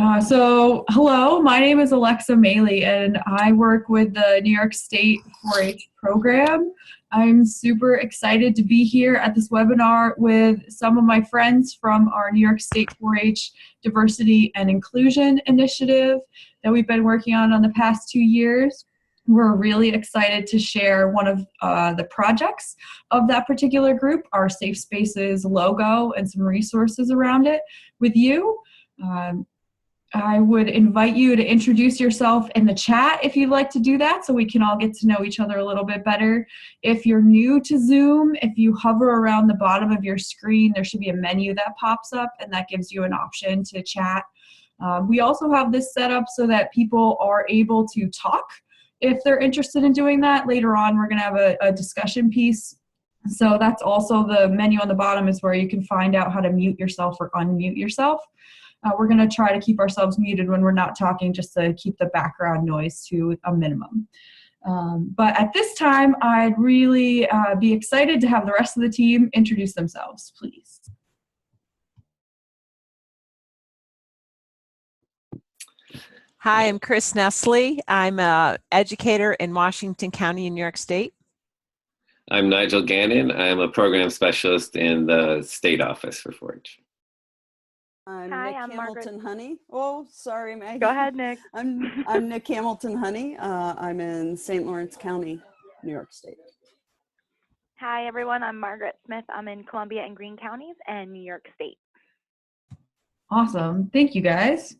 Hello, my name is Alexa Maley, and I work with the New York State 4-H program. I'm super excited to be here at this webinar with some of my friends from our New York State 4-H Diversity and Inclusion Initiative that we've been working on the past 2 years. We're really excited to share one of the projects of that particular group, our Safe Spaces logo, and some resources around it with you. I would invite you to introduce yourself in the chat if you'd like to do that, so we can all get to know each other a little bit better. If you're new to Zoom, if you hover around the bottom of your screen, there should be a menu that pops up, and that gives you an option to chat. We also have this set up so that people are able to talk if they're interested in doing that. Later on, we're going to have a discussion piece. So that's also the menu on the bottom is where you can find out how to mute yourself or unmute yourself. We're going to try to keep ourselves muted when we're not talking, just to keep the background noise to a minimum. But at this time, I'd really be excited to have the rest of the team introduce themselves, please. Hi, I'm Chris Nestle. I'm an educator in Washington County in New York State. I'm Nigel Gannon. I'm a program specialist in the state office for 4-H. I'm Hi, Nick I'm Hamilton Honey. Oh, sorry, Meg. Go ahead, Nick. I'm Nick Hamilton Honey. I'm in St. Lawrence County, New York State. Hi, everyone. I'm Margaret Smith. I'm in Columbia and Greene counties and New York State. Awesome. Thank you, guys.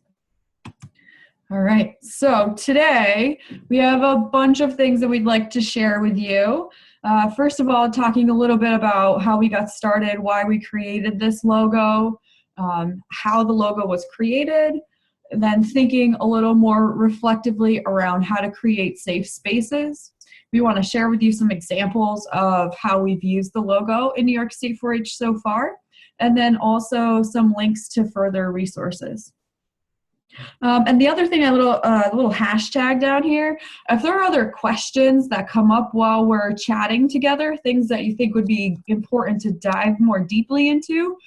All right. So today we have a bunch of things that we'd like to share with you. First of all, talking a little bit about how we got started, why we created this logo, how the logo was created, and then thinking a little more reflectively around how to create safe spaces. We want to share with you some examples of how we've used the logo in New York State 4-H so far, and then also some links to further resources. And the other thing, a little hashtag down here, if there are other questions that come up while we're chatting together, things that you think would be important to dive more deeply into,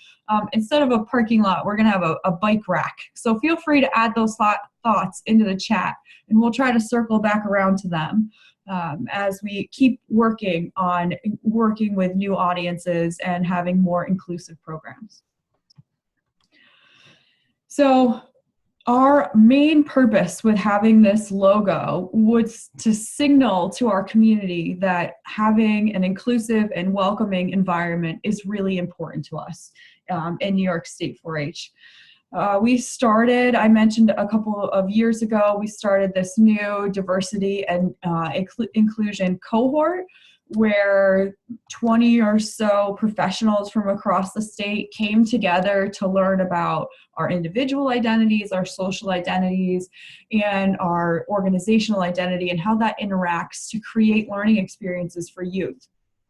instead of a parking lot, we're going to have a bike rack. So feel free to add those thoughts into the chat, and we'll try to circle back around to them as we keep working with new audiences and having more inclusive programs. So our main purpose with having this logo was to signal to our community that having an inclusive and welcoming environment is really important to us in New York State 4-H. We started, I mentioned a couple of years ago, we started this new Diversity and Inclusion Cohort, where 20 or so professionals from across the state came together to learn about our individual identities, our social identities, and our organizational identity, and how that interacts to create learning experiences for youth,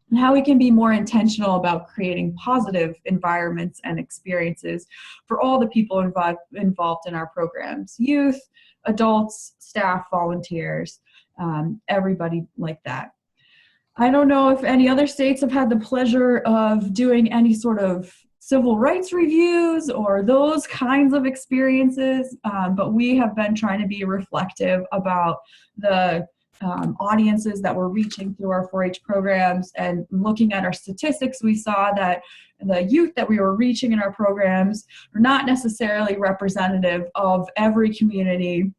and how we can be more intentional about creating positive environments and experiences for all the people involved in our programs: youth, adults, staff, volunteers, everybody like that. I don't know if any other states have had the pleasure of doing any sort of civil rights reviews or those kinds of experiences, but we have been trying to be reflective about the audiences that we're reaching through our 4-H programs. And looking at our statistics, we saw that the youth that we were reaching in our programs are not necessarily representative of every community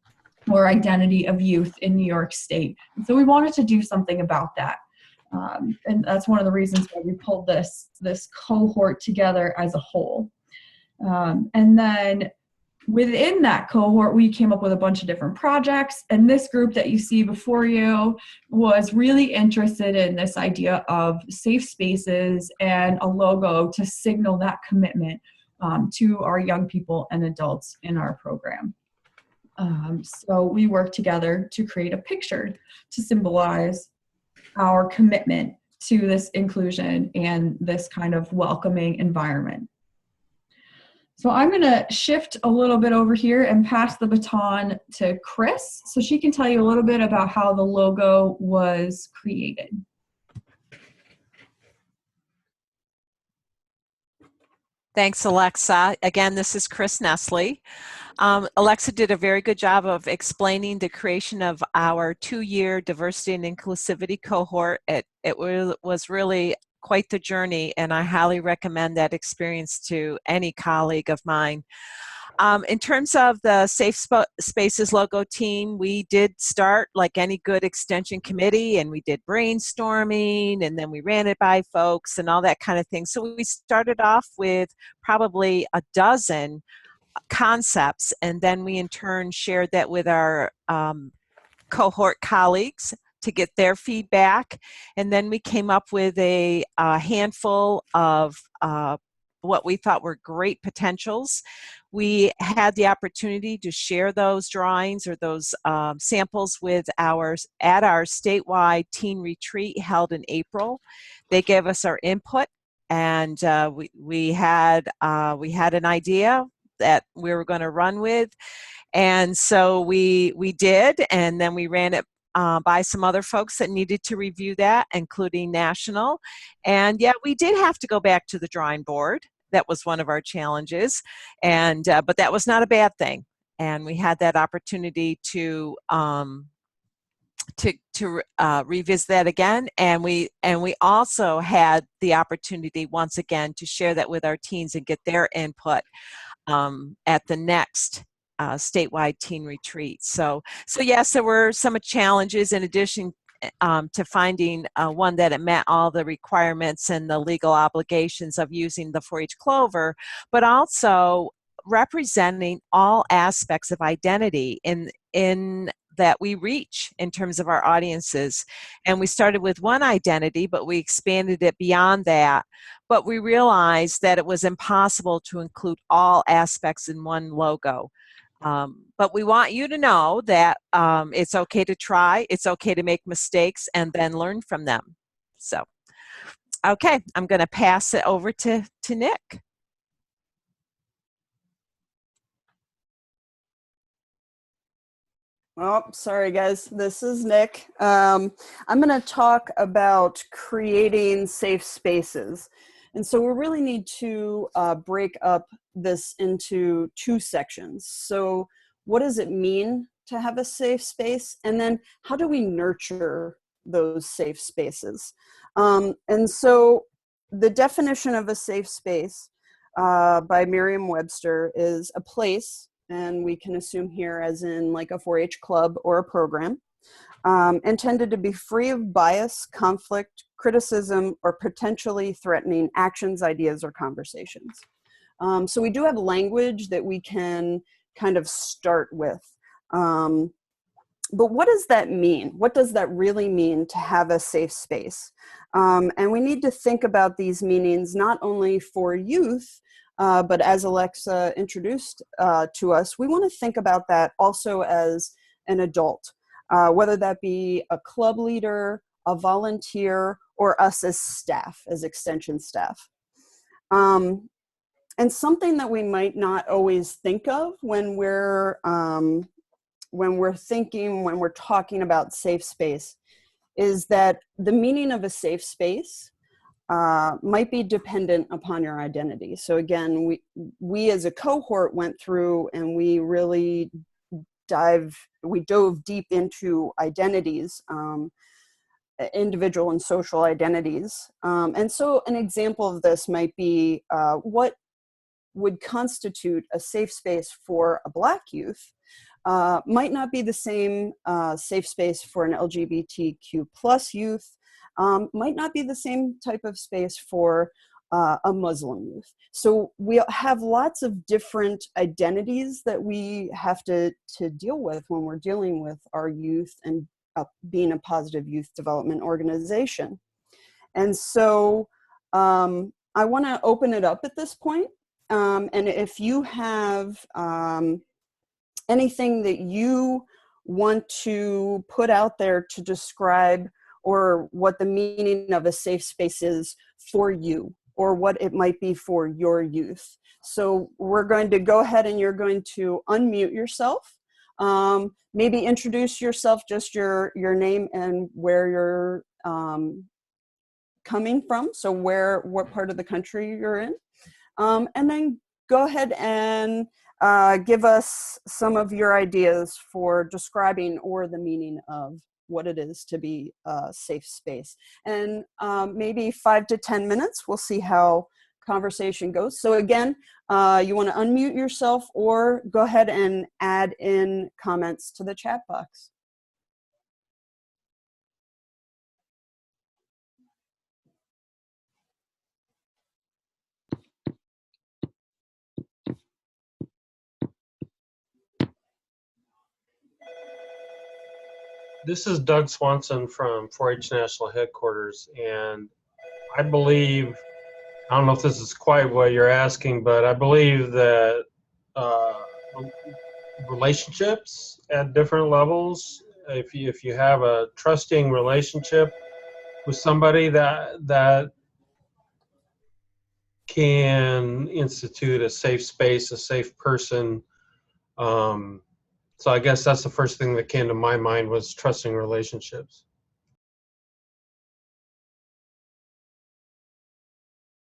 or identity of youth in New York State. And so we wanted to do something about that. And that's one of the reasons why we pulled this cohort together as a whole. And then within that cohort, we came up with a bunch of different projects. And this group that you see before you was really interested in this idea of safe spaces and a logo to signal that commitment to our young people and adults in our program. So we worked together to create a picture to symbolize our commitment to this inclusion and this kind of welcoming environment. So I'm going to shift a little bit over here and pass the baton to Chris so she can tell you a little bit about how the logo was created. Thanks, Alexa. Again, this is Chris Nestle. Alexa did a very good job of explaining the creation of our 2-year Diversity and Inclusivity Cohort. It was really quite the journey, and I highly recommend that experience to any colleague of mine. In terms of the Safe Spaces logo team, we did start like any good extension committee, and we did brainstorming, and then we ran it by folks and all that kind of thing. So we started off with probably a dozen concepts, and then we in turn shared that with our cohort colleagues to get their feedback, and then we came up with a handful of what we thought were great potentials. We had the opportunity to share those drawings or those samples with at our statewide teen retreat held in April. They gave us our input, and we had an idea that we were going to run with, and so we did, and then we ran it by some other folks that needed to review that, including national. And yeah, we did have to go back to the drawing board. That was one of our challenges, and but that was not a bad thing. And we had that opportunity to revisit that again, and we also had the opportunity once again to share that with our teens and get their input at the next statewide teen retreat. So yes, there were some challenges in addition to finding one that it met all the requirements and the legal obligations of using the 4-H Clover, but also representing all aspects of identity in that we reach in terms of our audiences. And we started with one identity, but we expanded it beyond that. But we realized that it was impossible to include all aspects in one logo. But we want you to know that it's okay to try, it's okay to make mistakes, and then learn from them. So, okay, I'm going to pass it over to Nick. Oh, sorry guys, this is Nick. I'm going to talk about creating safe spaces. And so we really need to break up this into 2 sections. So what does it mean to have a safe space? And then how do we nurture those safe spaces? And so the definition of a safe space by Merriam-Webster is a place, and we can assume here as in like a 4-H club or a program, intended to be free of bias, conflict, criticism, or potentially threatening actions, ideas, or conversations. So we do have language that we can kind of start with. But what does that mean? What does that really mean to have a safe space? And we need to think about these meanings not only for youth, but as Alexa introduced to us, we want to think about that also as an adult, whether that be a club leader, a volunteer, or us as staff, as extension staff. And something that we might not always think of when we're talking about safe space is that the meaning of a safe space might be dependent upon your identity. So again, we as a cohort went through and we really dove deep into identities, individual and social identities. And so an example of this might be what would constitute a safe space for a Black youth might not be the same safe space for an LGBTQ plus youth, might not be the same type of space for a Muslim youth. So we have lots of different identities that we have to deal with when we're dealing with our youth and being a positive youth development organization. And so I want to open it up at this point. And if you have anything that you want to put out there to describe or what the meaning of a safe space is for you, or what it might be for your youth. So we're going to go ahead and you're going to unmute yourself. Maybe introduce yourself, just your name and where you're coming from. So what part of the country you're in. And then go ahead and give us some of your ideas for describing or the meaning of what it is to be a safe space. And maybe 5 to 10 minutes, we'll see how conversation goes. So again, you want to unmute yourself or go ahead and add in comments to the chat box. This is Doug Swanson from 4-H National Headquarters, and I believe, I don't know if this is quite what you're asking, but I believe that relationships at different levels, if you have a trusting relationship with somebody that can institute a safe space, a safe person. So I guess that's the first thing that came to my mind was trusting relationships.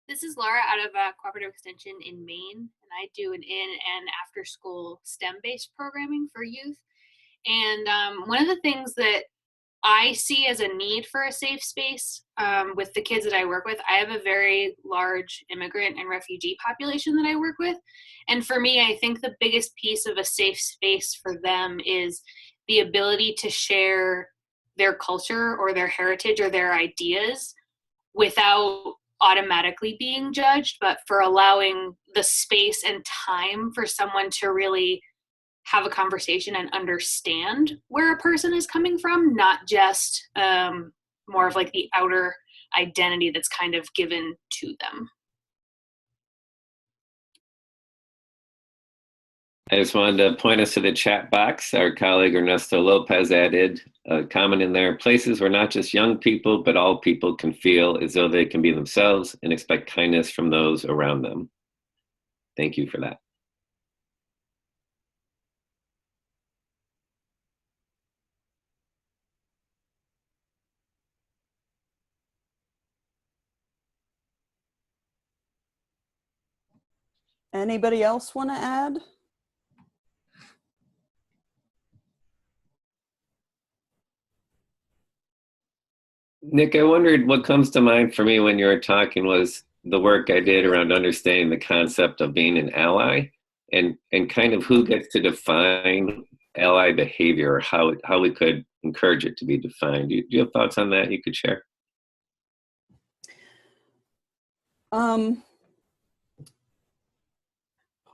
This is Laura out of Cooperative Extension in Maine, and I do an in and after school STEM-based programming for youth. And one of the things that I see as a need for a safe space with the kids that I work with, I have a very large immigrant and refugee population that I work with. And for me, I think the biggest piece of a safe space for them is the ability to share their culture or their heritage or their ideas without automatically being judged, but for allowing the space and time for someone to really have a conversation and understand where a person is coming from, not just more of like the outer identity that's kind of given to them. I just wanted to point us to the chat box. Our colleague Ernesto Lopez added a comment in there: places where not just young people, but all people can feel as though they can be themselves and expect kindness from those around them. Thank you for that. Anybody else want to add? Nick, I wondered what comes to mind for me when you were talking was the work I did around understanding the concept of being an ally and kind of who gets to define ally behavior, or how we could encourage it to be defined. Do you have thoughts on that you could share?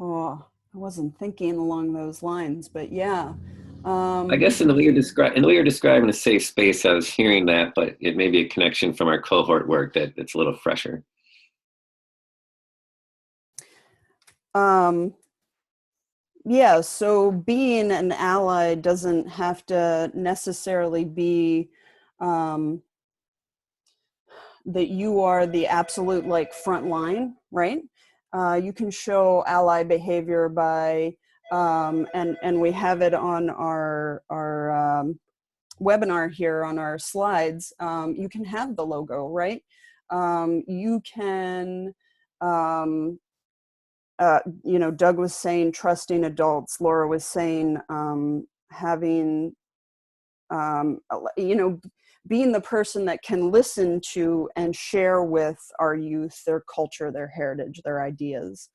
Oh, I wasn't thinking along those lines, but yeah. I guess in the way you're describing a safe space, I was hearing that, but it may be a connection from our cohort work that's a little fresher. Yeah, so being an ally doesn't have to necessarily be that you are the absolute like front line, right? You can show ally behavior by and we have it on our webinar here on our slides. You can have the logo, right? You can, you know, Doug was saying trusting adults. Laura was saying having, you know, being the person that can listen to and share with our youth their culture, their heritage, their ideas.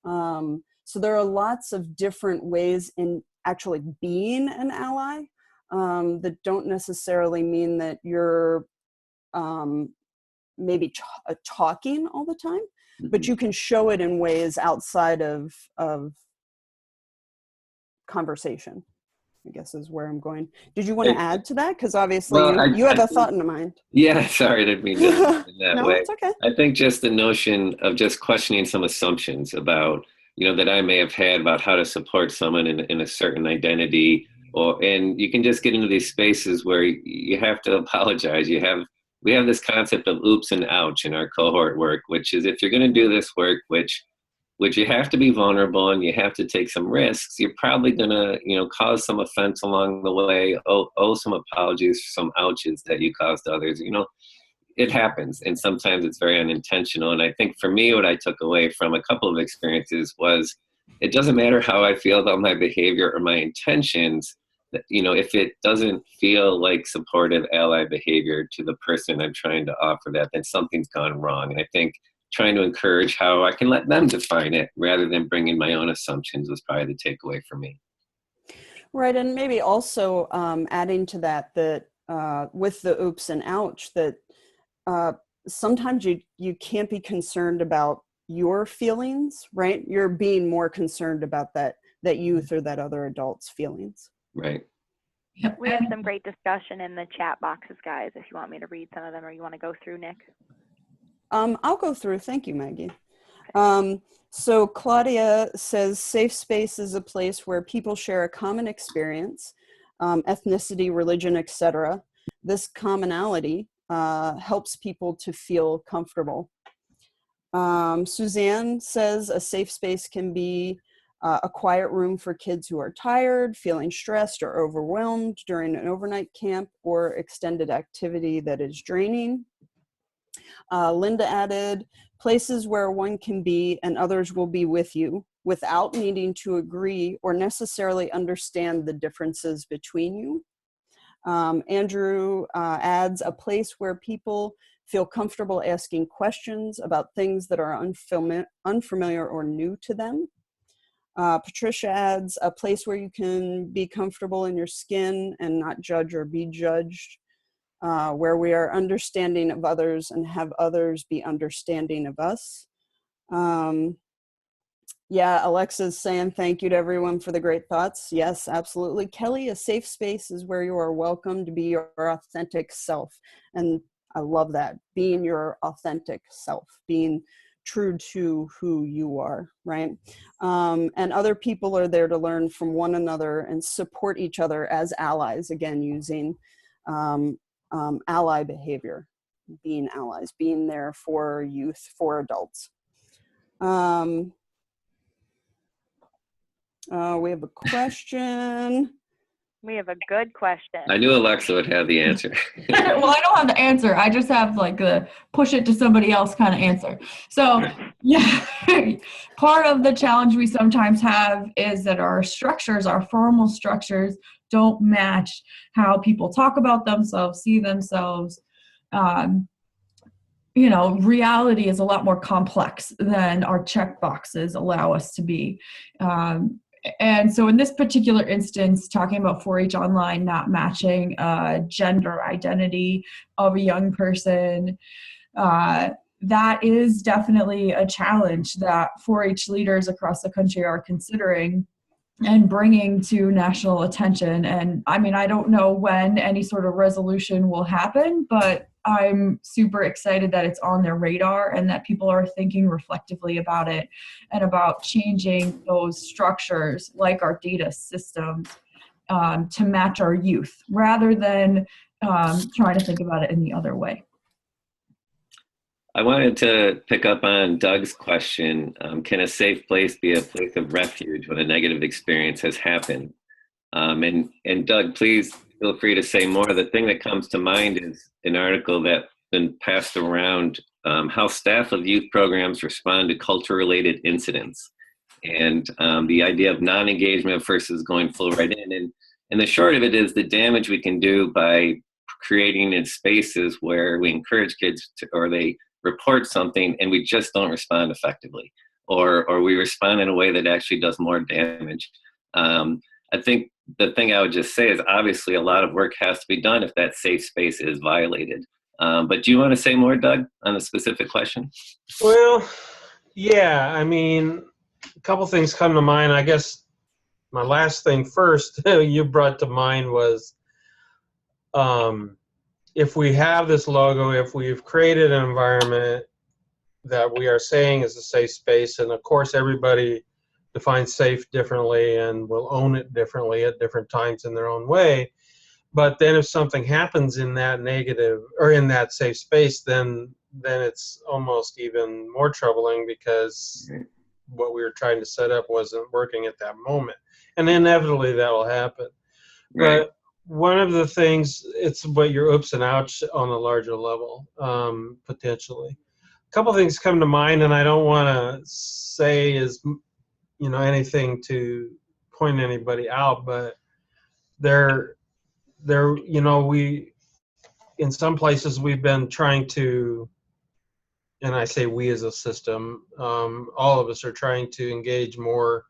So there are lots of different ways in actually being an ally that don't necessarily mean that you're maybe talking all the time, but you can show it in ways outside of conversation, I guess is where I'm going. Did you want to add to that? Because obviously you have a thought in mind. Yeah, sorry, I didn't mean to in that no, way. It's okay. I think just the notion of just questioning some assumptions about, you know, that I may have had about how to support someone in a certain identity, and you can just get into these spaces where you have to apologize. We have this concept of oops and ouch in our cohort work, which is if you're going to do this work, which you have to be vulnerable and you have to take some risks, you're probably going to, you know, cause some offense along the way, owe some apologies for some ouches that you caused others. You know, it happens, and sometimes it's very unintentional. And I think for me, what I took away from a couple of experiences was it doesn't matter how I feel about my behavior or my intentions, if it doesn't feel like supportive ally behavior to the person I'm trying to offer that, then something's gone wrong. And I think trying to encourage how I can let them define it rather than bringing my own assumptions was probably the takeaway for me. Right, and maybe also adding to that with the oops and ouch, that sometimes you can't be concerned about your feelings, right? You're being more concerned about that youth or that other adult's feelings. Right. We have some great discussion in the chat boxes, guys, if you want me to read some of them, or you want to go through, Nick. I'll go through. Thank you, Maggie. So Claudia says, safe space is a place where people share a common experience, ethnicity, religion, etc. This commonality helps people to feel comfortable. Suzanne says a safe space can be a quiet room for kids who are tired, feeling stressed or overwhelmed during an overnight camp or extended activity that is draining. Linda added, places where one can be and others will be with you without needing to agree or necessarily understand the differences between you. Andrew adds, a place where people feel comfortable asking questions about things that are unfamiliar or new to them. Patricia adds, a place where you can be comfortable in your skin and not judge or be judged, where we are understanding of others and have others be understanding of us. Yeah, Alexa's saying thank you to everyone for the great thoughts. Yes, absolutely. Kelly, a safe space is where you are welcome to be your authentic self. And I love that, being your authentic self, being true to who you are, right? And other people are there to learn from one another and support each other as allies, again, using ally behavior, being allies, being there for youth, for adults. We have a question. We have a good question. I knew Alexa would have the answer. Well, I don't have the answer. I just have like the push it to somebody else kind of answer. So yeah, part of the challenge we sometimes have is that our structures, our formal structures, don't match how people talk about themselves, see themselves. Reality is a lot more complex than our check boxes allow us to be. And so in this particular instance, talking about 4-H Online not matching gender identity of a young person, that is definitely a challenge that 4-H leaders across the country are considering and bringing to national attention. And I mean, I don't know when any sort of resolution will happen, but I'm super excited that it's on their radar and that people are thinking reflectively about it and about changing those structures like our data systems to match our youth rather than trying to think about it in the other way. I wanted to pick up on Doug's question. Can a safe place be a place of refuge when a negative experience has happened? And Doug, please feel free to say more. The thing that comes to mind is an article that's been passed around, how staff of youth programs respond to culture-related incidents, and the idea of non-engagement versus going full right in. And the short of it is the damage we can do by creating in spaces where we encourage kids to, or they report something and we just don't respond effectively, or we respond in a way that actually does more damage. I think the thing I would just say is obviously a lot of work has to be done if that safe space is violated. But do you want to say more, Doug, on a specific question? Well, yeah, I mean, a couple things come to mind. I guess my last thing first you brought to mind was if we have this logo, if we've created an environment that we are saying is a safe space, and of course everybody defines safe differently and will own it differently at different times in their own way. But then if something happens in that negative or in that safe space, then it's almost even more troubling because what we were trying to set up wasn't working at that moment. And inevitably that will happen. Right. But one of the things, it's what your oops and ouch on a larger level, potentially. A couple things come to mind, and I don't want to say as anything to point anybody out, but we, in some places we've been trying to, and I say we as a system, all of us are trying to engage more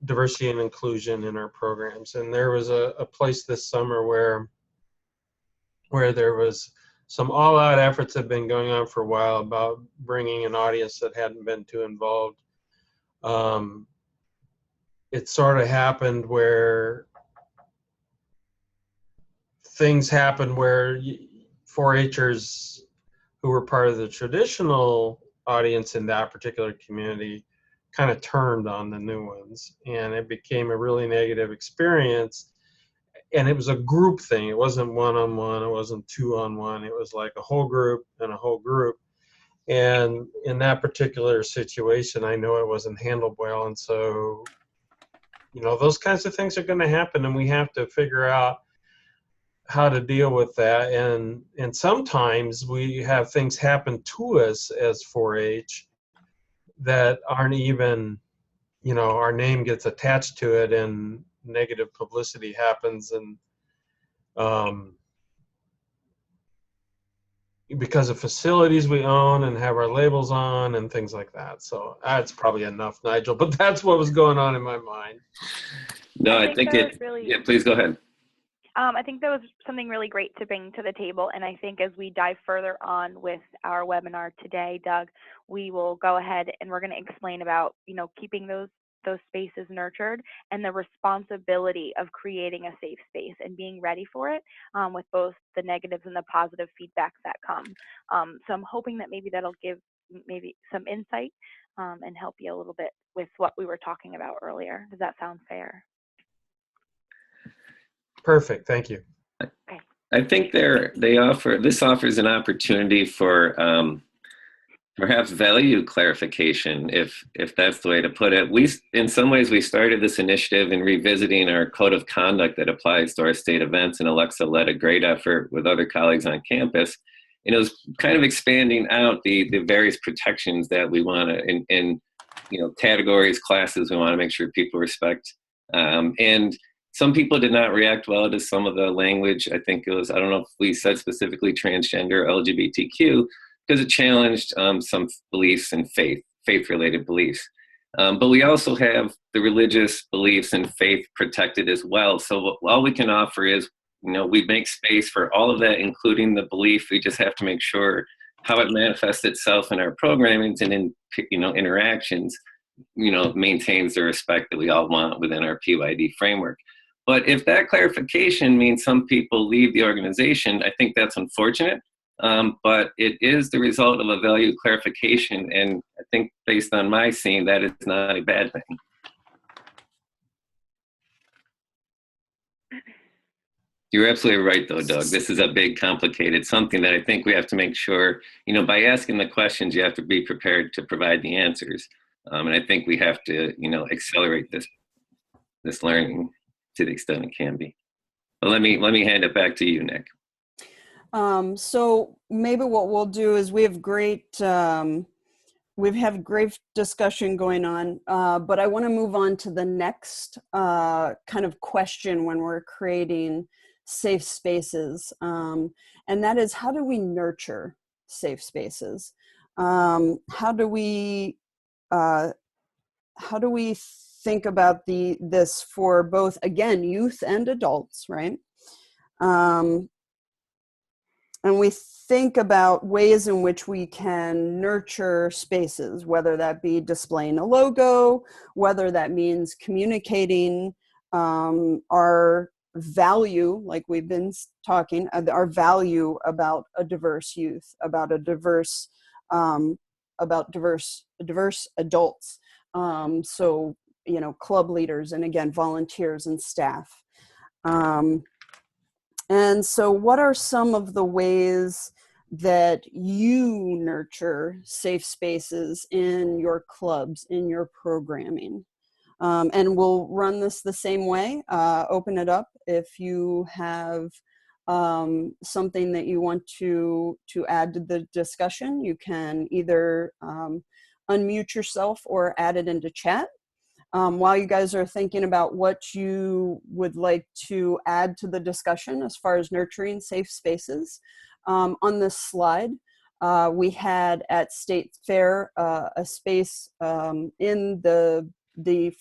diversity and inclusion in our programs. And there was a place this summer where there was some all-out efforts that have been going on for a while about bringing an audience that hadn't been too involved. It sort of happened where things happened where 4-Hers who were part of the traditional audience in that particular community kind of turned on the new ones, and it became a really negative experience. And it was a group thing. It wasn't one-on-one, it wasn't two-on-one, it was like a whole group and a whole group. And in that particular situation, I know it wasn't handled well. And so, those kinds of things are going to happen, and we have to figure out how to deal with that. And sometimes we have things happen to us as 4-H that aren't even, our name gets attached to it, and negative publicity happens, and because of facilities we own and have our labels on and things like that. So that's probably enough, Nigel, but that's what was going on in my mind. No, I think it, really, yeah, please go ahead. I think that was something really great to bring to the table. And I think as we dive further on with our webinar today, Doug, we will go ahead and we're going to explain about, keeping those spaces nurtured and the responsibility of creating a safe space and being ready for it, with both the negatives and the positive feedbacks that come. So I'm hoping that maybe that'll give maybe some insight and help you a little bit with what we were talking about earlier. Does that sound fair? Perfect, thank you. Okay. I think this offers an opportunity for perhaps value clarification, if that's the way to put it. In some ways, we started this initiative in revisiting our code of conduct that applies to our state events, and Alexa led a great effort with other colleagues on campus. And it was kind of expanding out the various protections that we want to, in categories, classes, we want to make sure people respect. And some people did not react well to some of the language. I think it was, I don't know if we said specifically transgender, LGBTQ, because it challenged some beliefs and faith-related beliefs. But we also have the religious beliefs and faith protected as well. So all we can offer is, we make space for all of that, including the belief. We just have to make sure how it manifests itself in our programming and in interactions, maintains the respect that we all want within our PYD framework. But if that clarification means some people leave the organization, I think that's unfortunate. But it is the result of a value clarification, and I think based on my seeing, that is not a bad thing. You're absolutely right, though, Doug. This is a big, complicated something that I think we have to make sure, by asking the questions, you have to be prepared to provide the answers. And I think we have to, accelerate this learning to the extent it can be. But let me hand it back to you, Nick. So maybe what we'll do is we've had great discussion going on, but I want to move on to the next kind of question when we're creating safe spaces, and that is, how do we nurture safe spaces? How do we think about this for both, again, youth and adults, right? And we think about ways in which we can nurture spaces, whether that be displaying a logo, whether that means communicating our value, like we've been talking, our value about a diverse youth, about diverse adults. So, club leaders, and again, volunteers and staff. And so what are some of the ways that you nurture safe spaces in your clubs, in your programming? And we'll run this the same way, open it up. If you have something that you want to add to the discussion, you can either unmute yourself or add it into chat. While you guys are thinking about what you would like to add to the discussion as far as nurturing safe spaces, on this slide, we had at State Fair a space in the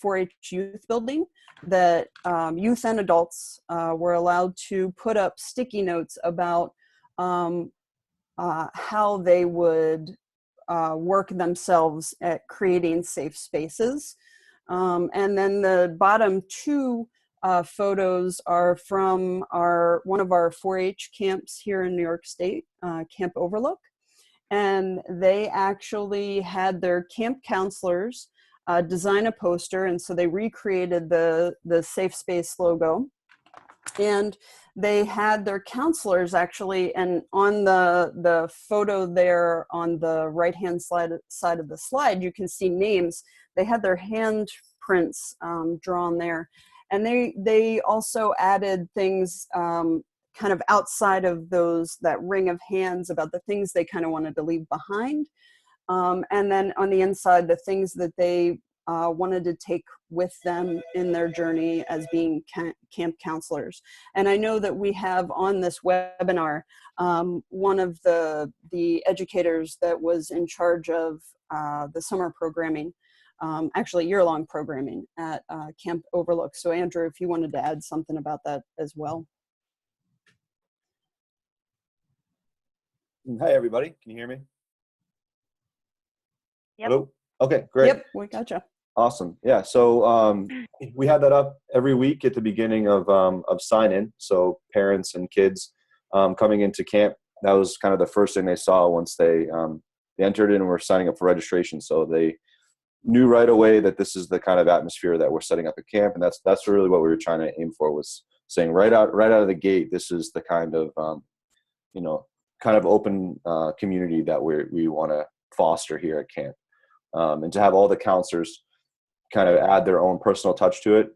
4-H youth building that youth and adults were allowed to put up sticky notes about how they would work themselves at creating safe spaces. And then the bottom two photos are from one of our 4-H camps here in New York State, Camp Overlook. And they actually had their camp counselors design a poster, and so they recreated the safe space logo. And they had their counselors actually, and on the photo there on the right-hand side of the slide, you can see names. They had their handprints drawn there. And they also added things kind of outside of that ring of hands about the things they kind of wanted to leave behind. And then on the inside, the things that they wanted to take with them in their journey as being camp counselors. And I know that we have on this webinar, one of the educators that was in charge of the summer programming, actually year-long programming at Camp Overlook. So Andrew, if you wanted to add something about that as well. Hi, everybody. Can you hear me? Yep. Hello? Okay, great. Yep, we gotcha. Awesome. Yeah, so we had that up every week at the beginning of sign-in. So parents and kids coming into camp, that was kind of the first thing they saw once they entered in and were signing up for registration. So they knew right away that this is the kind of atmosphere that we're setting up at camp, and that's really what we were trying to aim for, was saying right out of the gate, this is the kind of kind of open community that we want to foster here at camp, and to have all the counselors kind of add their own personal touch to it,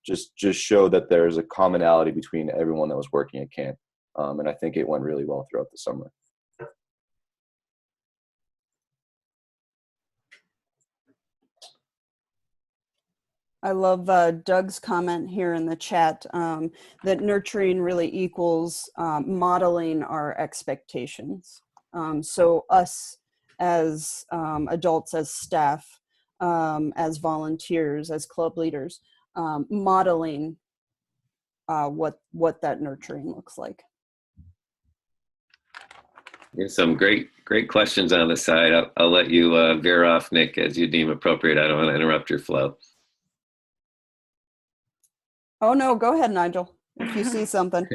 just show that there's a commonality between everyone that was working at camp, and I think it went really well throughout the summer. I love Doug's comment here in the chat that nurturing really equals modeling our expectations. So us as adults, as staff, as volunteers, as club leaders, modeling what that nurturing looks like. There's some great questions on the side. I'll let you veer off, Nick, as you deem appropriate. I don't want to interrupt your flow. Oh no, go ahead, Nigel, if you see something.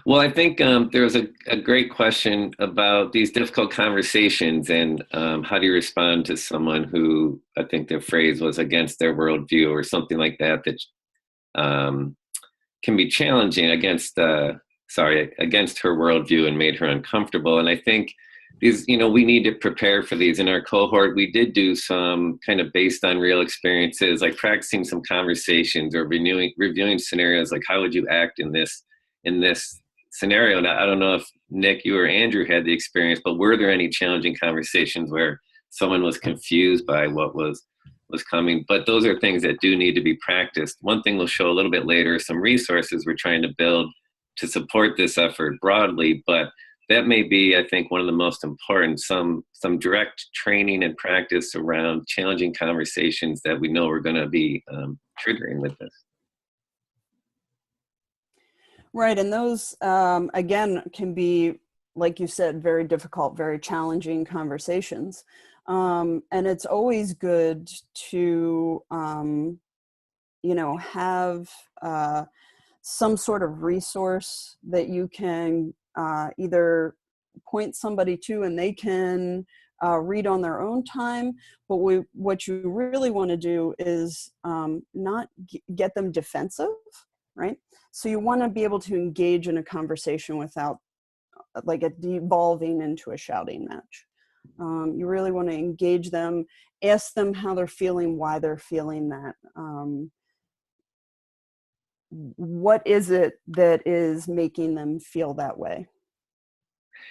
Well, I think there was a great question about these difficult conversations and how do you respond to someone who, I think the phrase was, against their worldview or something like that, that can be challenging against her worldview and made her uncomfortable. And I think these, we need to prepare for these. In our cohort, we did do some kind of based on real experiences, like practicing some conversations or reviewing scenarios, like how would you act in this scenario. Now, I don't know if Nick, you or Andrew had the experience, but were there any challenging conversations where someone was confused by what was coming? But those are things that do need to be practiced. One thing we'll show a little bit later, some resources we're trying to build to support this effort broadly, but that may be, I think, one of the most important, some direct training and practice around challenging conversations that we know we're going to be triggering with this. Right, and those, again, can be, like you said, very difficult, very challenging conversations. And it's always good to, have some sort of resource that you can either point somebody to and they can read on their own time. But what you really want to do is not get them defensive, right? So you want to be able to engage in a conversation without like it devolving into a shouting match. You really want to engage them, ask them how they're feeling, why they're feeling that. What is it that is making them feel that way?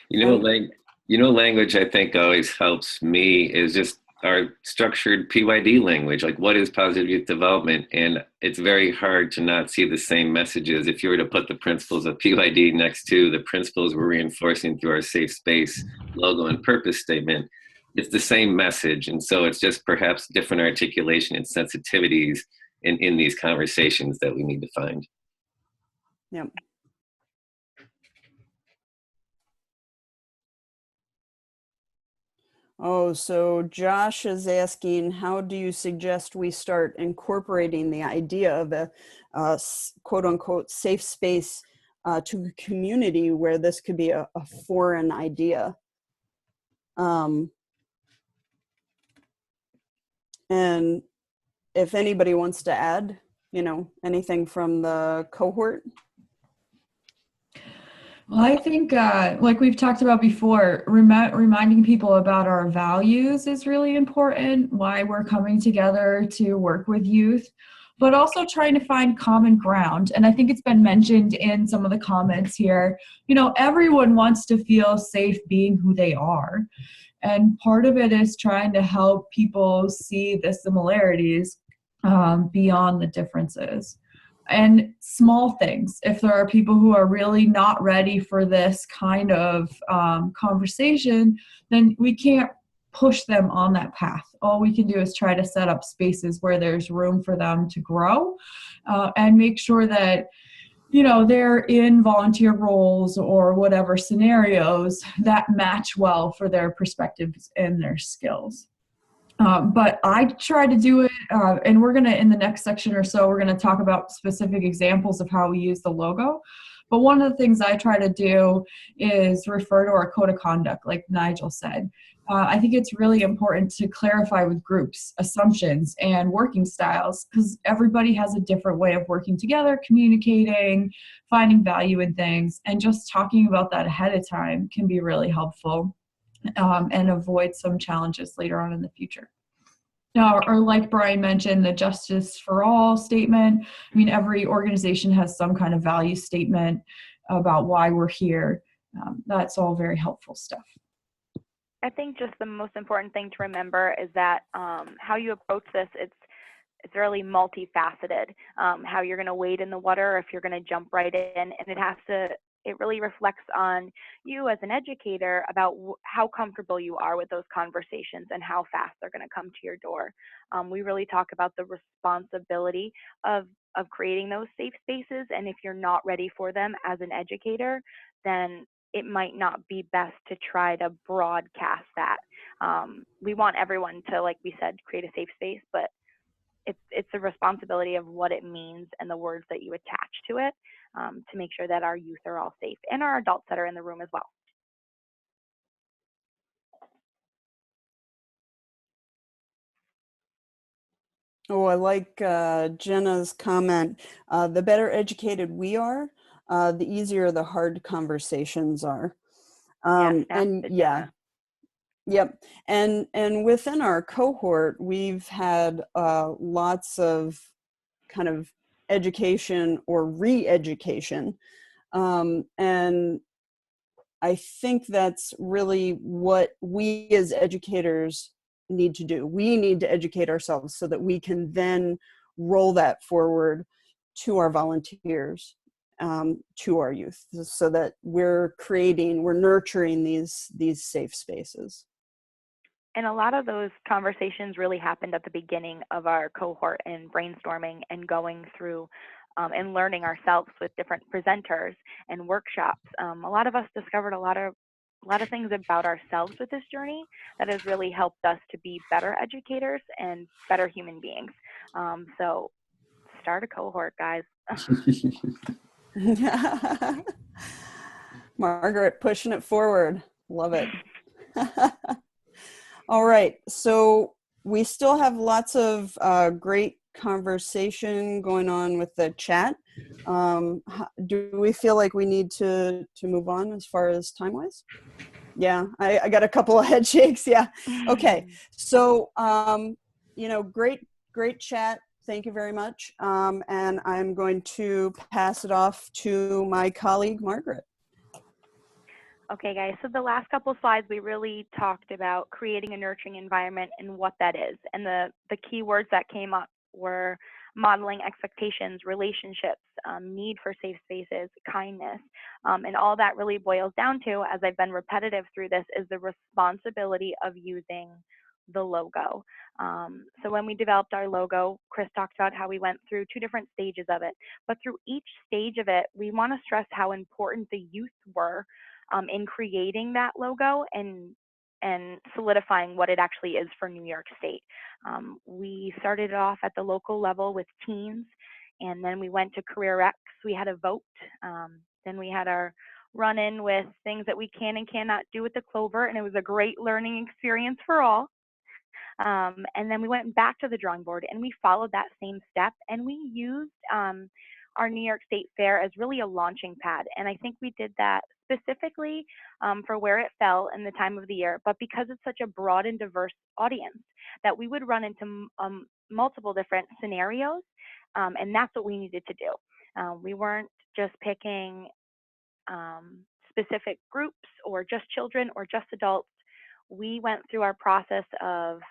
Like Language I think always helps me is just our structured PYD language, like what is positive youth development? And it's very hard to not see the same messages. If you were to put the principles of PYD next to the principles we're reinforcing through our safe space logo and purpose statement, it's the same message. And so it's just perhaps different articulation and sensitivities in these conversations that we need to find. Yep. Oh, so Josh is asking, how do you suggest we start incorporating the idea of a quote unquote safe space to a community where this could be a foreign idea? And if anybody wants to add, anything from the cohort? Well, I think, like we've talked about before, reminding people about our values is really important, why we're coming together to work with youth, but also trying to find common ground. And I think it's been mentioned in some of the comments here, everyone wants to feel safe being who they are. And part of it is trying to help people see the similarities beyond the differences. And small things, if there are people who are really not ready for this kind of conversation, then we can't push them on that path. All we can do is try to set up spaces where there's room for them to grow and make sure that they're in volunteer roles or whatever scenarios that match well for their perspectives and their skills. But I try to do it, and we're going to, in the next section or so, we're going to talk about specific examples of how we use the logo. But one of the things I try to do is refer to our code of conduct, like Nigel said. I think it's really important to clarify with groups, assumptions, and working styles, because everybody has a different way of working together, communicating, finding value in things, and just talking about that ahead of time can be really helpful. And avoid some challenges later on in the future. Now, or like Brian mentioned, the justice for all statement. I mean, every organization has some kind of value statement about why we're here. That's all very helpful stuff. I think just the most important thing to remember is that how you approach this, it's really multifaceted. How you're going to wade in the water, if you're going to jump right in, and it really reflects on you as an educator about how comfortable you are with those conversations and how fast they're going to come to your door. We really talk about the responsibility of creating those safe spaces, and if you're not ready for them as an educator, then it might not be best to try to broadcast that. We want everyone to, like we said, create a safe space, but it's a responsibility of what it means and the words that you attach to it to make sure that our youth are all safe and our adults that are in the room as well. Oh, I like Jenna's comment. The better educated we are, the easier the hard conversations are. And yeah. Yep. And within our cohort, we've had lots of kind of education or re-education. And I think that's really what we as educators need to do. We need to educate ourselves so that we can then roll that forward to our volunteers, to our youth, so that we're nurturing these safe spaces. And a lot of those conversations really happened at the beginning of our cohort and brainstorming and going through and learning ourselves with different presenters and workshops. A lot of us discovered a lot of things about ourselves with this journey that has really helped us to be better educators and better human beings. So start a cohort, guys. Margaret, pushing it forward. Love it. All right, so we still have lots of great conversation going on with the chat. Do we feel like we need to move on as far as time-wise? Yeah, I got a couple of head shakes, yeah. Okay, so, great chat. Thank you very much. And I'm going to pass it off to my colleague, Margaret. Okay, guys, so the last couple of slides, we really talked about creating a nurturing environment and what that is. And the key words that came up were modeling expectations, relationships, need for safe spaces, kindness. And all that really boils down to, as I've been repetitive through this, is the responsibility of using the logo. So when we developed our logo, Chris talked about how we went through 2 different stages of it. But through each stage of it, we want to stress how important the youth were in creating that logo and solidifying what it actually is for New York State. We started off at the local level with teens, and then we went to Career X. We had a vote. Then we had our run-in with things that we can and cannot do with the Clover, and it was a great learning experience for all. And then we went back to the drawing board and we followed that same step, and we used our New York State Fair as really a launching pad. And I think we did that specifically for where it fell in the time of the year, but because it's such a broad and diverse audience that we would run into multiple different scenarios, and that's what we needed to do. We weren't just picking specific groups or just children or just adults. We went through our process of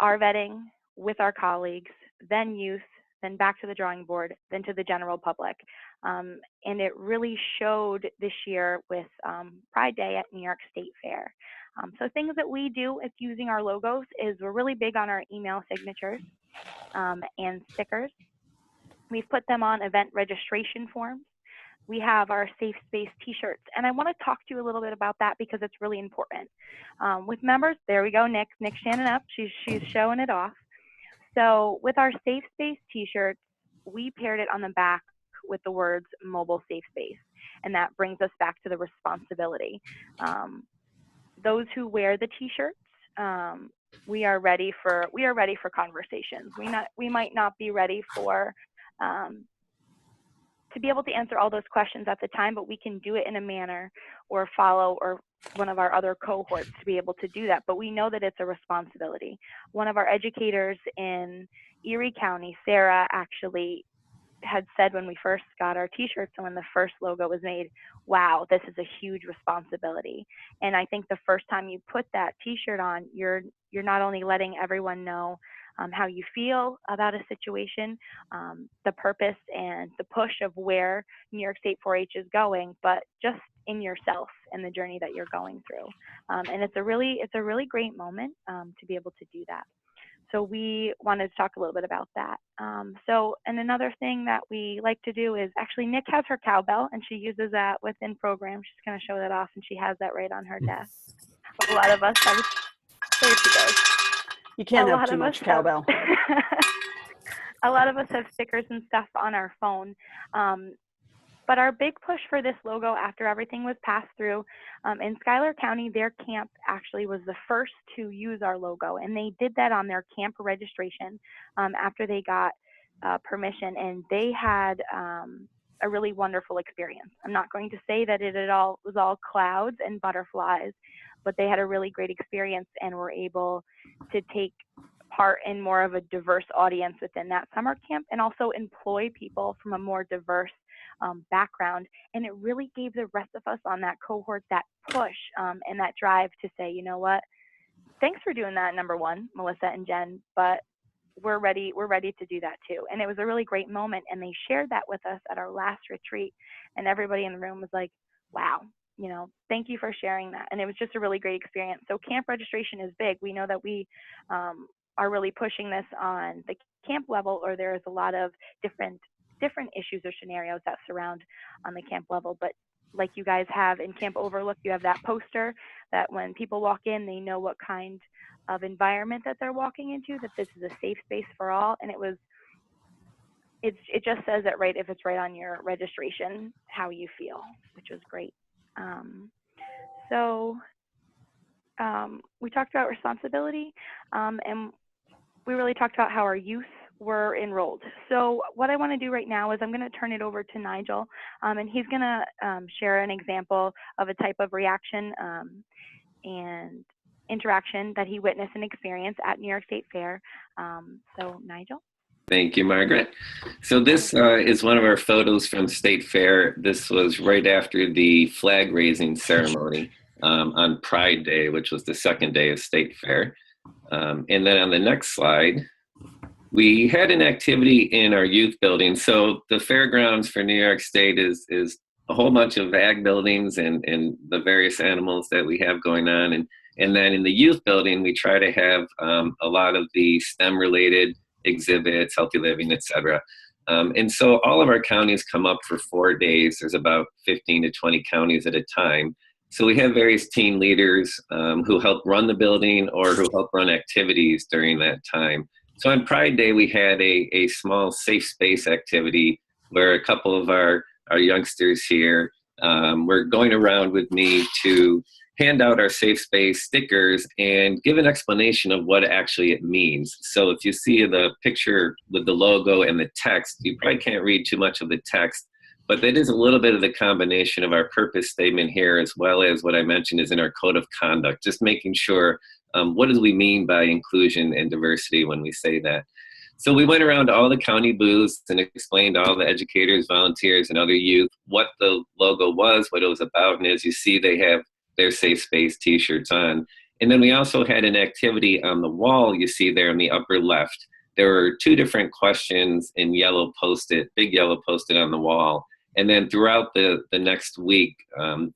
our vetting with our colleagues, then youth, then back to the drawing board, then to the general public. And it really showed this year with Pride Day at New York State Fair. So things that we do with using our logos is we're really big on our email signatures and stickers. We've put them on event registration forms. We have our Safe Space t-shirts, and I want to talk to you a little bit about that because it's really important. With members, there we go, Nick's standing up, she's showing it off. So with our Safe Space t-shirts, we paired it on the back with the words mobile safe space, and that brings us back to the responsibility. Those who wear the t-shirts, we are ready for conversations. We might not be ready for to be able to answer all those questions at the time, but we can do it in a manner or follow or one of our other cohorts to be able to do that. But we know that it's a responsibility. One of our educators in Erie County, Sarah, actually had said when we first got our t-shirts and when the first logo was made, wow, this is a huge responsibility. And I think the first time you put that t-shirt on, you're not only letting everyone know how you feel about a situation, the purpose and the push of where New York State 4-H is going, but just in yourself and the journey that you're going through. And it's a really great moment to be able to do that. So we wanted to talk a little bit about that. And another thing that we like to do is, actually Nick has her cowbell and she uses that within program. She's going to show that off and she has that right on her desk. A lot of us have, there she goes. You can't have too much cowbell. A lot of us have stickers and stuff on our phone. But our big push for this logo after everything was passed through, in Schuyler County, their camp actually was the first to use our logo. And they did that on their camp registration after they got permission. And they had a really wonderful experience. I'm not going to say that it was all clouds and butterflies, but they had a really great experience and were able to take part in more of a diverse audience within that summer camp and also employ people from a more diverse background. And it really gave the rest of us on that cohort that push and that drive to say, you know what, thanks for doing that, number one, Melissa and Jen, but we're ready to do that too. And it was a really great moment, and they shared that with us at our last retreat, and everybody in the room was like, wow, you know, thank you for sharing that. And it was just a really great experience. So camp registration is big. We know that we are really pushing this on the camp level, or there is a lot of different issues or scenarios that surround on the camp level. But like you guys have in Camp Overlook, you have that poster that when people walk in, they know what kind of environment that they're walking into, that this is a safe space for all. And it just says it right, if it's right on your registration, how you feel, which was great. We talked about responsibility, and we really talked about how our youth were enrolled. So what I want to do right now is I'm going to turn it over to Nigel, and he's going to share an example of a type of reaction and interaction that he witnessed and experienced at New York State Fair. So Nigel? Thank you, Margaret. So this is one of our photos from State Fair. This was right after the flag raising ceremony on Pride Day, which was the second day of State Fair. And then on the next slide, we had an activity in our youth building. So the fairgrounds for New York State is a whole bunch of ag buildings and the various animals that we have going on. And then in the youth building, we try to have a lot of the STEM related exhibits, healthy living, etc. And so all of our counties come up for 4 days. There's about 15 to 20 counties at a time. So we have various team leaders who help run the building or who help run activities during that time. So on Pride Day, we had a small safe space activity where a couple of our youngsters here were going around with me to hand out our safe space stickers and give an explanation of what actually it means. So if you see the picture with the logo and the text, you probably can't read too much of the text, but that is a little bit of the combination of our purpose statement here, as well as what I mentioned is in our code of conduct, just making sure what do we mean by inclusion and diversity when we say that. So we went around to all the county booths and explained to all the educators, volunteers, and other youth what the logo was, what it was about, and as you see, they have their safe space t-shirts on. And then we also had an activity on the wall you see there in the upper left. There were 2 different questions in yellow post-it, big yellow post-it on the wall. And then throughout the next week,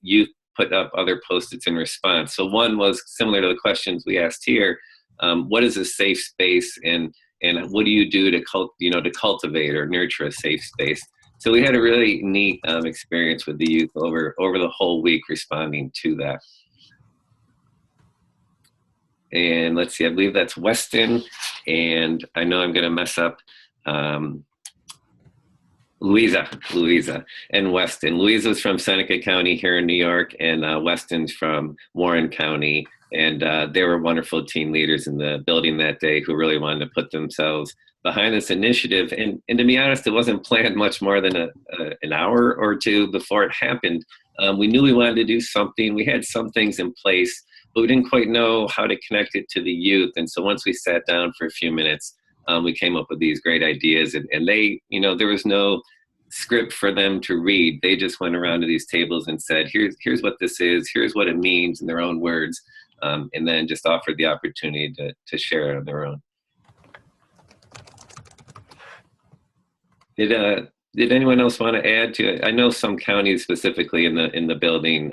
youth put up other post-its in response. So one was similar to the questions we asked here. What is a safe space, and what do you do to cultivate or nurture a safe space? So we had a really neat experience with the youth over the whole week responding to that. And let's see, I believe that's Weston, and I know I'm going to mess up Louisa and Weston. Louisa's from Seneca County here in New York, and Weston's from Warren County. And they were wonderful team leaders in the building that day who really wanted to put themselves behind this initiative. And to be honest, it wasn't planned much more than an hour or 2 before it happened. We knew we wanted to do something. We had some things in place, but we didn't quite know how to connect it to the youth. And so once we sat down for a few minutes, we came up with these great ideas. And they, there was no script for them to read. They just went around to these tables and said, here's what this is, here's what it means in their own words, and then just offered the opportunity to share it on their own. Did anyone else want to add to it? I know some counties specifically in the building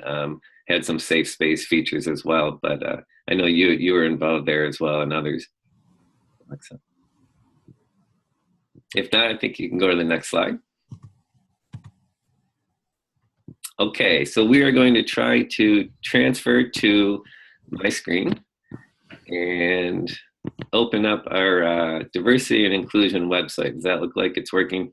had some safe space features as well, but I know you were involved there as well, and others. Alexa. If not, I think you can go to the next slide. Okay, so we are going to try to transfer to my screen and open up our Diversity and Inclusion website. Does that look like it's working?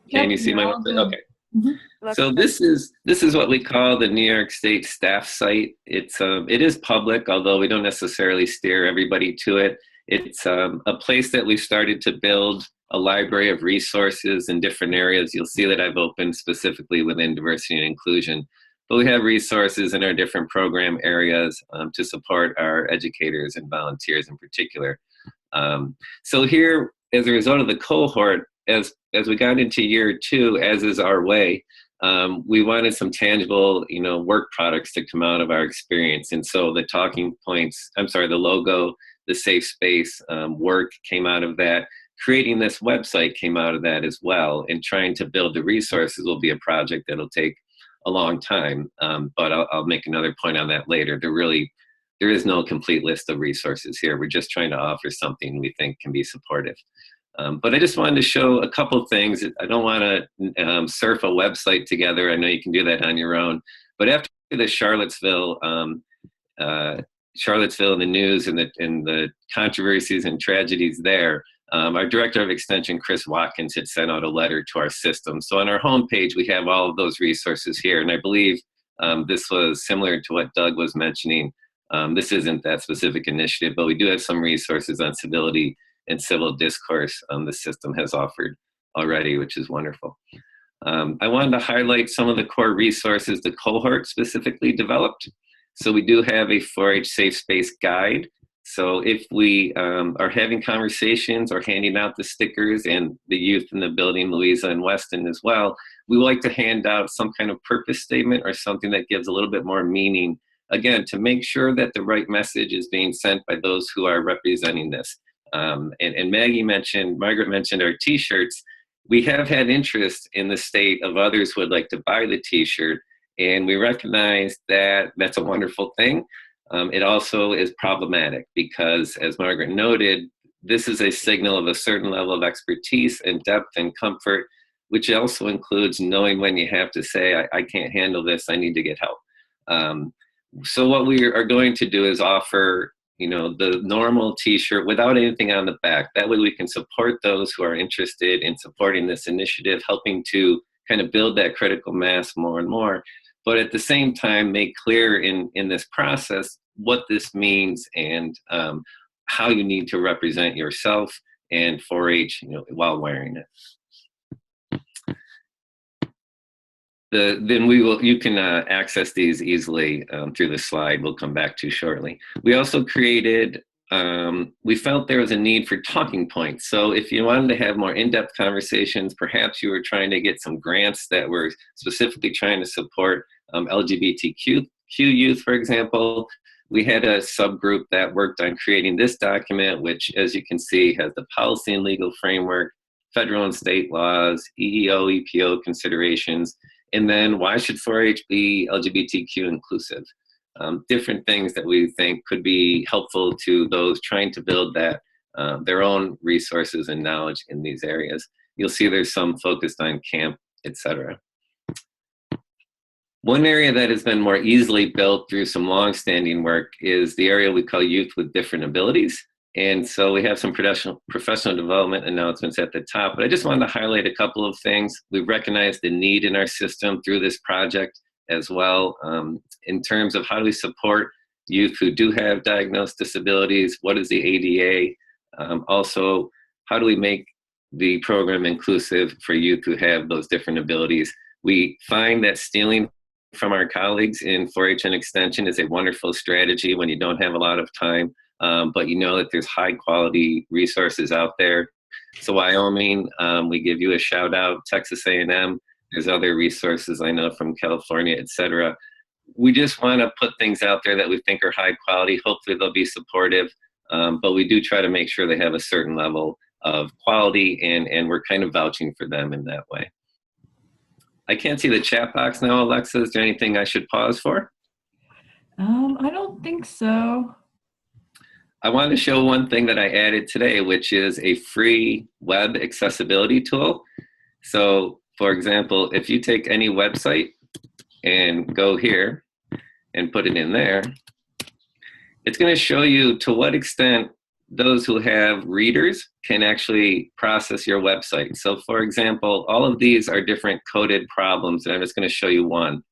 Can you see my website? Okay. Mm-hmm. So this is what we call the New York State staff site. It is public, although we don't necessarily steer everybody to it. It's a place that we've started to build a library of resources in different areas. You'll see that I've opened specifically within diversity and inclusion, but we have resources in our different program areas to support our educators and volunteers in particular. So here, as a result of the cohort, as we got into year 2, as is our way, we wanted some tangible, work products to come out of our experience. And so the talking points, the logo, the safe space work came out of that. Creating this website came out of that as well. And trying to build the resources will be a project that'll take a long time. But I'll make another point on that later. There is no complete list of resources here. We're just trying to offer something we think can be supportive. But I just wanted to show a couple things. I don't want to surf a website together. I know you can do that on your own. But after the Charlottesville in the news and the controversies and tragedies there, our Director of Extension, Chris Watkins, had sent out a letter to our system. So on our homepage, we have all of those resources here. And I believe this was similar to what Doug was mentioning. This isn't that specific initiative, but we do have some resources on civility and civil discourse the system has offered already, which is wonderful. I wanted to highlight some of the core resources the cohort specifically developed. So we do have a 4-H safe space guide. So if we are having conversations or handing out the stickers, and the youth in the building, Louisa and Weston as well, we like to hand out some kind of purpose statement or something that gives a little bit more meaning, again, to make sure that the right message is being sent by those who are representing this. And Margaret mentioned our t-shirts. We have had interest in the state of others who would like to buy the t-shirt, and we recognize that that's a wonderful thing. It also is problematic because, as Margaret noted, this is a signal of a certain level of expertise and depth and comfort, which also includes knowing when you have to say, I can't handle this, I need to get help. So what we are going to do is offer, the normal t-shirt without anything on the back. That way we can support those who are interested in supporting this initiative, helping to kind of build that critical mass more and more. But at the same time, make clear in this process what this means and how you need to represent yourself and 4-H, while wearing it. Then you can access these easily through the slide we'll come back to shortly. We also created, we felt there was a need for talking points. So if you wanted to have more in-depth conversations, perhaps you were trying to get some grants that were specifically trying to support LGBTQ youth, for example, we had a subgroup that worked on creating this document, which, as you can see, has the policy and legal framework, federal and state laws, EEO, EPO considerations, and then why should 4-H be LGBTQ inclusive? Different things that we think could be helpful to those trying to build that their own resources and knowledge in these areas. You'll see there's some focused on camp, etc. One area that has been more easily built through some long-standing work is the area we call youth with different abilities. And so we have some professional development announcements at the top, but I just wanted to highlight a couple of things. We've recognized the need in our system through this project as well, in terms of how do we support youth who do have diagnosed disabilities, what is the ADA, also how do we make the program inclusive for youth who have those different abilities. We find that stealing from our colleagues in 4-H and Extension is a wonderful strategy when you don't have a lot of time, but you know that there's high quality resources out there. So Wyoming, we give you a shout out, Texas A&M, there's other resources I know from California, etc. We just want to put things out there that we think are high quality. Hopefully they'll be supportive, but we do try to make sure they have a certain level of quality, and we're kind of vouching for them in that way. I can't see the chat box now, Alexa. Is there anything I should pause for? I don't think so. I want to show one thing that I added today, which is a free web accessibility tool. So, for example, if you take any website and go here and put it in there, it's going to show you to what extent those who have readers can actually process your website. So for example, all of these are different coded problems, and I'm just going to show you one.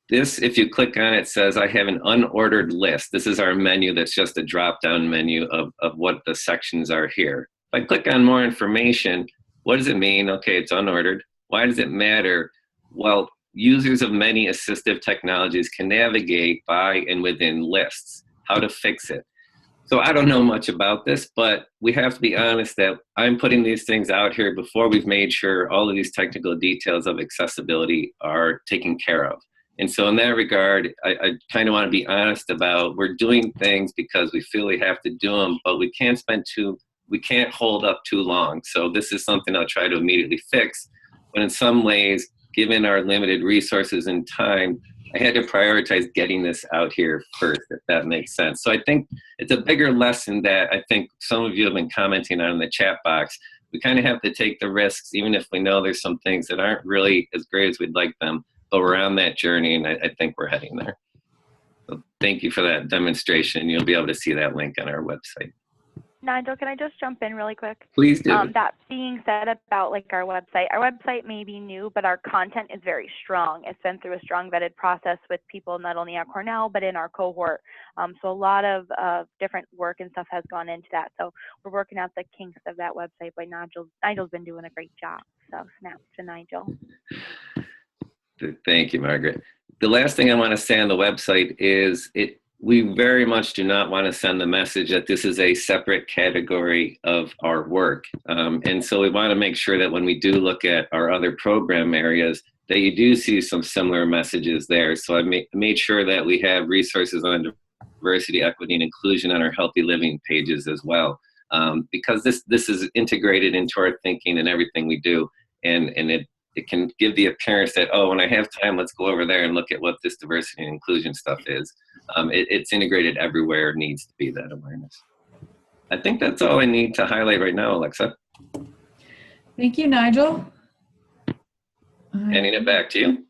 This, if you click on it, says I have an unordered list. This is our menu that's just a drop-down menu of what the sections are here. If I click on more information, what does it mean? Okay, it's unordered. Why does it matter? Well, users of many assistive technologies can navigate by and within lists. How to fix it? So I don't know much about this, but we have to be honest that I'm putting these things out here before we've made sure all of these technical details of accessibility are taken care of. And so in that regard, I kind of want to be honest about we're doing things because we feel we have to do them, but we can't hold up too long. So this is something I'll try to immediately fix. But in some ways, given our limited resources and time, I had to prioritize getting this out here first, if that makes sense. So I think it's a bigger lesson that I think some of you have been commenting on in the chat box. We kind of have to take the risks, even if we know there's some things that aren't really as great as we'd like them, but we're on that journey, and I think we're heading there. So thank you for that demonstration. You'll be able to see that link on our website. Nigel, can I just jump in really quick? Please do. That being said about our website may be new, but our content is very strong. It's been through a strong vetted process with people not only at Cornell, but in our cohort. So a lot of different work and stuff has gone into that. So we're working out the kinks of that website, but Nigel's been doing a great job. So snaps to Nigel. Thank you, Margaret. The last thing I want to say on the website is we very much do not want to send the message that this is a separate category of our work. And so we want to make sure that when we do look at our other program areas, that you do see some similar messages there. So I made sure that we have resources on diversity, equity, and inclusion on our healthy living pages as well. Because this is integrated into our thinking and everything we do. And it can give the appearance that, oh, when I have time, let's go over there and look at what this diversity and inclusion stuff is. It's integrated everywhere. It needs to be that awareness. I think that's all I need to highlight right now, Alexa. Thank you, Nigel. Handing it back to you.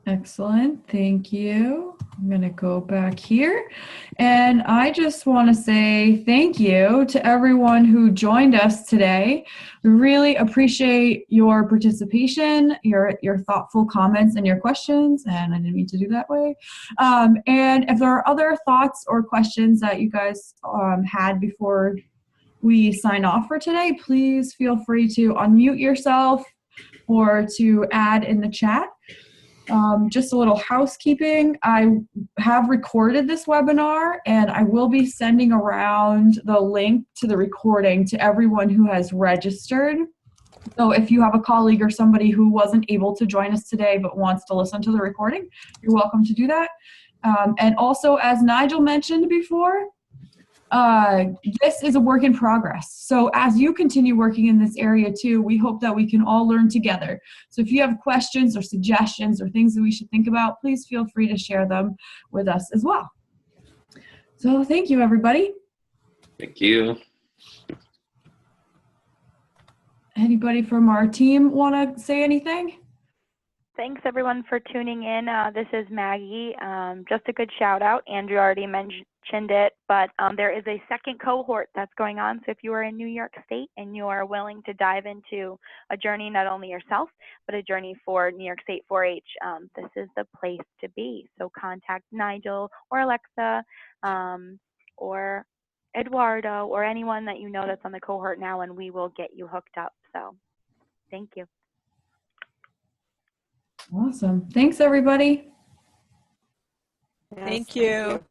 Excellent. Thank you. I'm going to go back here. And I just want to say thank you to everyone who joined us today. We really appreciate your participation, your thoughtful comments and your questions. And I didn't mean to do that way. And if there are other thoughts or questions that you guys had before we sign off for today, please feel free to unmute yourself or to add in the chat. Just a little housekeeping. I have recorded this webinar and I will be sending around the link to the recording to everyone who has registered. So if you have a colleague or somebody who wasn't able to join us today but wants to listen to the recording, you're welcome to do that. And also, as Nigel mentioned before, this is a work in progress. So as you continue working in this area too, we hope that we can all learn together. So if you have questions or suggestions or things that we should think about, please feel free to share them with us as well. So thank you, everybody. Thank you. Anybody from our team want to say anything? Thanks everyone for tuning in. This is Maggie. Just a good shout out. Andrew already mentioned it, but there is a second cohort that's going on. So if you are in New York State and you are willing to dive into a journey, not only yourself, but a journey for New York State 4-H, this is the place to be. So contact Nigel or Alexa or Eduardo or anyone that you know that's on the cohort now, and we will get you hooked up. So thank you. Awesome. Thanks, everybody. Yes, Thank you.